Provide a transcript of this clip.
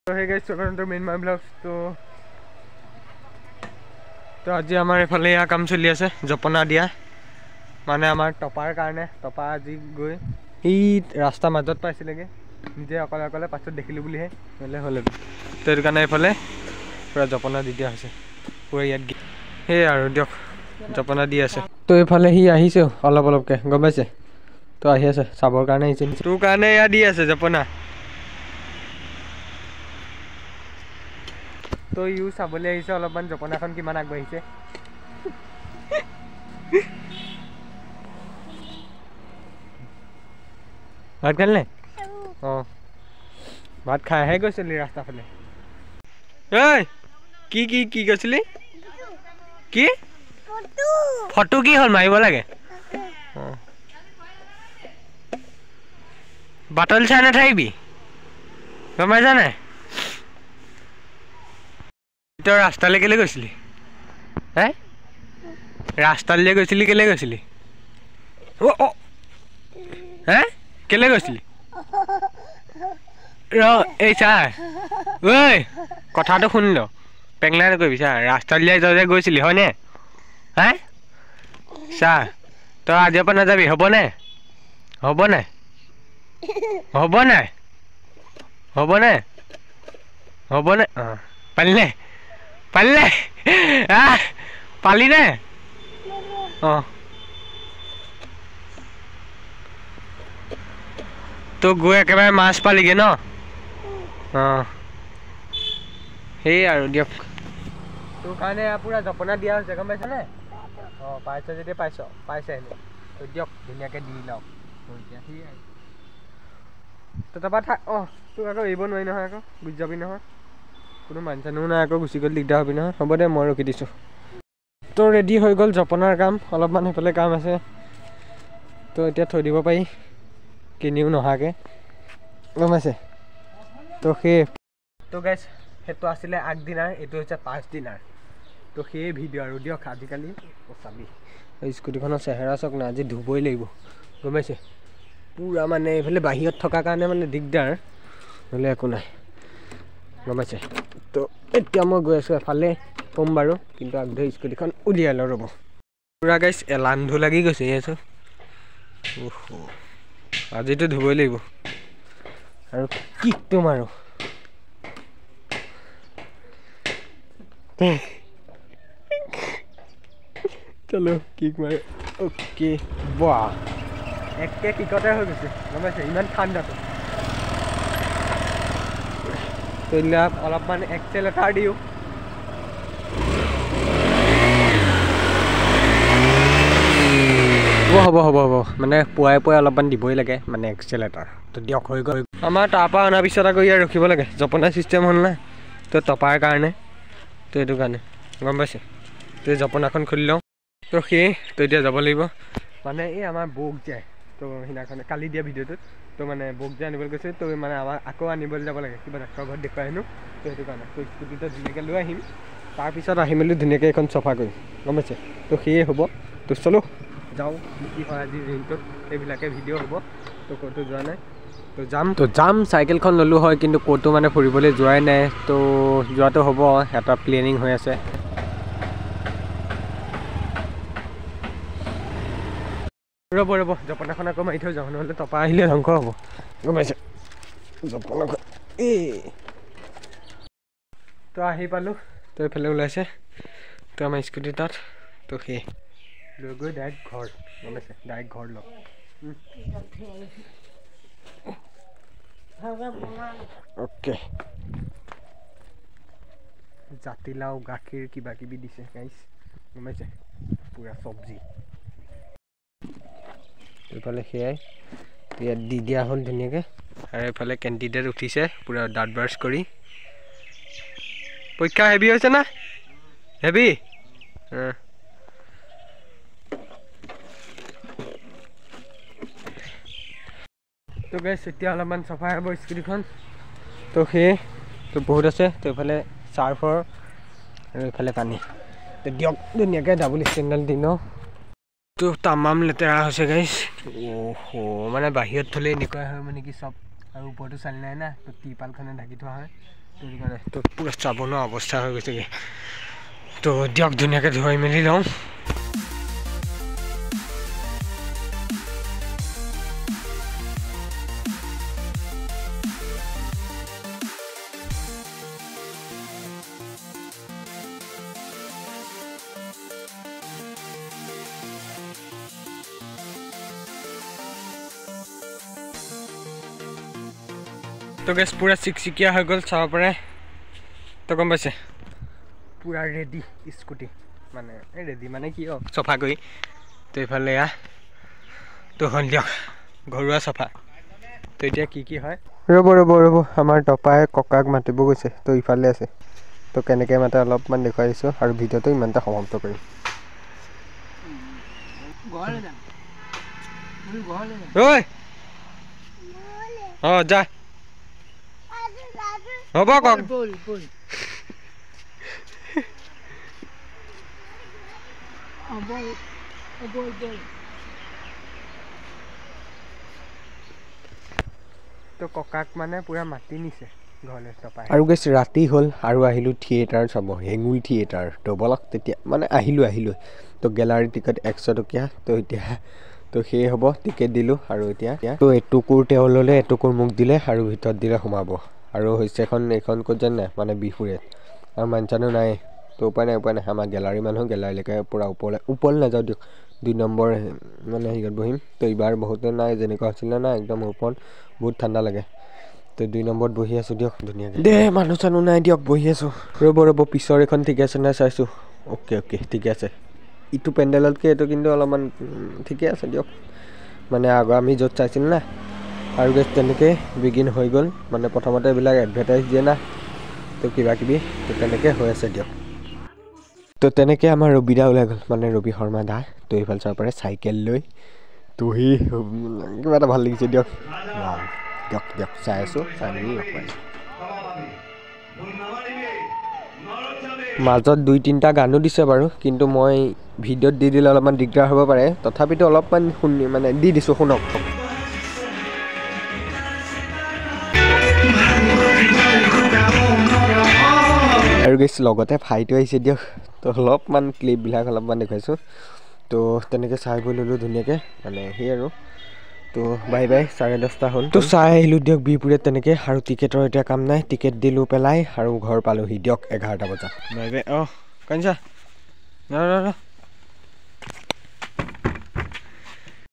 तो hey guys welcome to main my blogs. तो আজি আমাৰ এফালে ইয়া কাম চলি আছে জপনা দিয়া মানে আমাৰ টপাৰ কাৰণে টপা আজি গৈ এই ৰাস্তা মাজত পাইছিলেগে নিজে অকলে অকলে পাছত দেখিলো বুলিহে হলে হলে তো এর কাৰণে এফালে পুৰা জপনা দি দিয়া হৈছে পুৰা ইয়াত হে আৰু দিয়ক জপনা দি আছে। তো এফালে হি আহিছে অলপ অলপকে গম পাইছে তো আহি আছে চাবৰ কাৰণে আহিছে তোৰ কাৰণে ইয়া দি আছে জপনা। তো ইউ চাবলৈ আহিছে অলপমান জপনাখন কিমান আগবাঢ়িছে। ভাত খালি নাই? অঁ ভাত খাইহে গৈছিলি ৰাস্তা ফালে। ঐ কি কি কি কৈছিলি? কি ফটো কি হ'ল মাৰিব লাগে? অঁ বাটল চাই নাথাকিবি গম পাইছা নাই? তই ৰাস্তালৈ কেলে গৈছিলি? হে ৰাস্তালৈ গৈছিলি কেলে গৈছিলি? অ হে কেলে গৈছিলি? ৰ এই চা ঐ কথাটো শুনি ল পেংলাই নকৰিবি চা ৰাস্তালৈ তই গৈছিলি হয়নে? হে চা তই আজিৰ পৰা নাযাবি হ'বনে? হ'ব নাই? হ'ব নাই? হ'বনে? হ'বনে? অঁ পাৰিলে পাৰিলে পালি নে? অঁ তো গৈ একেবাৰে মাছ পালিগে ন? অঁ সেই আৰু দিয়ক তোৰ কাৰণে পুৰা জপনা দিয়া হৈছে গম পাইছনে? অঁ পাইছ যদি পাইছে এনে তো দিয়ক ধুনীয়াকৈ দি লওক এতিয়া সেয়াই তো তাৰপৰা থাক। অঁ তোক আকৌ এৰিব নোৱাৰি নহয় আকৌ গুচি যাবি নহয় কোনো মানুহ চানুহ নাই আকৌ গুচি গ'লে দিগদাৰ হ'বি নহয়। হ'ব দে মই ৰখি দিছোঁ। তো ৰেডি হৈ গ'ল জপনাৰ কাম অলপমান সেইফালে কাম আছে তো এতিয়া থৈ দিব পাৰি কিনিও নহাকৈ গম পাইছে। তো সেই তো গাইছ সেইটো আছিলে আগদিনাৰ এইটো হৈছে পাছদিনাৰ তো সেই ভিডিঅ' আৰু দিয়ক আজিকালি চাবি স্কুটিখনৰ চেহেৰা চাওক না আজি ধুবই লাগিব গম পাইছে। পুৰা মানে এইফালে বাহিৰত থকাৰ কাৰণে মানে দিগদাৰ হ'লে একো নাই গম পাইছে। তো এতিয়া মই গৈ আছোঁ এফালে ক'ম বাৰু কিন্তু আগধৰি স্কুটিখন উলিয়াই লওঁ ৰ'ব। পুৰা গাইছ এলান্ধু লাগি গৈছে এইটো আজিতো ধুবই লাগিব আৰু কিকটো মাৰো চলো কিক মাৰো। অ'কে বাহ একে কিকতে হৈ গৈছে গম পাইছে ইমান ঠাণ্ডাটো। তো এইবিলাক অলপমান এক্সেলেটাৰ দিওঁ হ'ব হ'ব হ'ব মানে পুৱাই পুৱাই অলপমান দিবই লাগে মানে এক্সেলেটাৰ। তো দিয়ক হৈ গ'ল আমাৰ তাৰপৰা অনাৰ পিছত আকৌ ইয়াত ৰখিব লাগে জপনা চিষ্টেম হ'ল নাই তো টপাৰ কাৰণে তো এইটো কাৰণে গম পাইছে। তো জপনাখন খুলি লওঁ তো সেয়ে তো এতিয়া যাব লাগিব মানে এই আমাৰ বৌক যায় তো সেইদিনাখনে কালি দিয়া ভিডিঅ'টোত তো মানে বৌক যে আনিবলৈ গৈছে তো মানে আমাৰ আকৌ আনিবলৈ যাব লাগে কিবা ডাক্তৰৰ ঘৰত দেখুৱাই আহিলোঁ তো সেইটো কাৰণে তো স্কুটিটো ধুনীয়াকৈ লৈ আহিম তাৰপিছত আহি মেলি ধুনীয়াকৈ এখন চফা কৰিম গম পাইছে। তো সেয়ে হ'ব তো চলো যাওঁ কি হয় আজি দিনটোত সেইবিলাকে ভিডিঅ' হ'ব তো ক'তো যোৱা নাই তো যাম চাইকেলখন ল'লোঁ হয় কিন্তু ক'তো মানে ফুৰিবলৈ যোৱাই নাই তো যোৱাটো হ'ব এটা প্লেনিং হৈ আছে। ৰ'ব জপনাখন আকৌ মাৰি থৈ যাওঁ নহ'লে টপা আহিলে ধ্বংস হ'ব গম পাইছে। জপনাখন তো আহি পালোঁ তো এইফালে ওলাইছে তো আমাৰ স্কুটি তাত তো সেই লৈ গৈ ডাইৰেক্ট ঘৰ গম পাইছে ডাইৰেক্ট ঘৰ লগ অ'কে। জাতিলাও গাখীৰ কিবা কিবি দিছে গাইছ গম পাইছে পুৰা চব্জি এইফালে সেয়াই ইয়াত দি দিয়া হ'ল ধুনীয়াকৈ আৰু এইফালে কেণ্টিডেট উঠিছে পুৰা দাঁত ব্ৰাছ কৰি। পৰীক্ষা হেভি হৈছে না হেভি তো গাইছ এতিয়া অলপমান চফা হ'ব স্কুটিখন তো সেয়ে তো বহুত আছে তো এইফালে চাৰ্ফৰ আৰু এইফালে পানী তো দিয়ক ধুনীয়াকৈ ডাবল ষ্টেণ্ডাৰ্ড দি লওঁ। তো তামাম লেতেৰা হৈছে গাইছ মানে বাহিৰত থ'লে এনেকুৱা হয় মানে কি চব আৰু ওপৰতো চালি নাই না তো টিপালখনে ঢাকি থোৱা হয় তো সেইকাৰণে তো পুৰা চাবনৰ অৱস্থা হৈ গৈছেগৈ তো দিয়ক ধুনীয়াকৈ ধুই মেলি লওঁ তো গেছ পুৰা চিকচিকীয়া হৈ গ'ল চাব পাৰে তো গম পাইছে পুৰা ৰেডি স্কুটি মানে ৰেডি মানে কি চফা কৰি তো এইফালে এয়া তো হ'ল দিয়ক ঘৰুৱা চফা তো এতিয়া কি হয় ৰ'ব আমাৰ টপাই ককাক মাতিব গৈছে তো ইফালে আছে তো কেনেকৈ মাতে অলপমান দেখুৱাই দিছোঁ আৰু ভিডিঅ'টো ইমানটা সমাপ্ত কৰিম ঐ অঁ যা হ'ব কক তো ককাক মানে পুৰা মাতি নিছে ঘৰলৈ চপাই আৰু গৈছে ৰাতি হ'ল আৰু আহিলোঁ থিয়েটাৰ চাব হেঙুল থিয়েটাৰ তো বলক তেতিয়া মানে আহিলোঁ তো গেলাৰী টিকেট 100 টকীয়া তো এতিয়া তো সেই হ'ব টিকেট দিলোঁ আৰু এতিয়া তো এটুকুৰ তেওঁ ল'লে এটুকুৰ মোক দিলে আৰু ভিতৰত দিলে সোমাব আৰু হৈছে এইখন ক'ত জানে নাই মানে বিহুৰে আৰু মানুহ নাই তো উপায় নাই আমাৰ গেলাৰী মানুহ গেলাৰীলৈকে পূৰা ওপৰলৈ নাযাওঁ দিয়ক 2 নম্বৰ মানে হেৰিত বহিম তো এইবাৰ বহুতে নাই যেনেকুৱা আছিলে না একদম ওপৰত বহুত ঠাণ্ডা লাগে তো 2 নম্বৰত বহি আছোঁ দিয়ক ধুনীয়াকৈ দে মানুহ চানুহ নাই দিয়ক বহি আছোঁ ৰ'ব পিছৰ এখন ঠিকে আছে নাই চাইছোঁ অ'কে ঠিকে আছে ইটো পেণ্ডেলতকৈ এইটো কিন্তু অলপমান ঠিকে আছে দিয়ক মানে আগৰ আমি য'ত চাইছিলোঁ না আৰু গেছ তেনেকৈ বিগিন হৈ গ'ল মানে প্ৰথমতে এইবিলাক এডভাৰটাইজ দিয়ে না তো কিবাকিবি তো তেনেকৈ হৈ আছে দিয়ক তো তেনেকৈ আমাৰ ৰবিদা ওলাই গ'ল মানে ৰবি শৰ্মা দা তো এইফালে চাব পাৰে চাইকেল লৈ তো সি কিবা এটা ভাল লাগিছে দিয়ক চাই আছোঁ চাই মেলি মাজত 2-3টা গানো দিছে বাৰু কিন্তু মই ভিডিঅ'ত দি দিলে অলপমান দিগদাৰ হ'ব পাৰে তথাপিতো অলপমান শুনি মানে দি দিছোঁ শুনক আৰু গেছ লগতে ফাইটো আহিছে দিয়ক তো অলপমান ক্লিপবিলাক অলপমান দেখুৱাইছোঁ তো তেনেকৈ চাই গৈ ল'লোঁ ধুনীয়াকৈ মানে সেই আৰু তো বাই 10:30 হ'ল তো চাই আহিলোঁ দিয়ক বিহপুৰীত তেনেকৈ আৰু টিকেটৰ এতিয়া কাম নাই টিকেট দিলোঁ পেলাই আৰু ঘৰ পালোঁহি দিয়ক 11টা বজাত বাই অঁ কাঞ্চা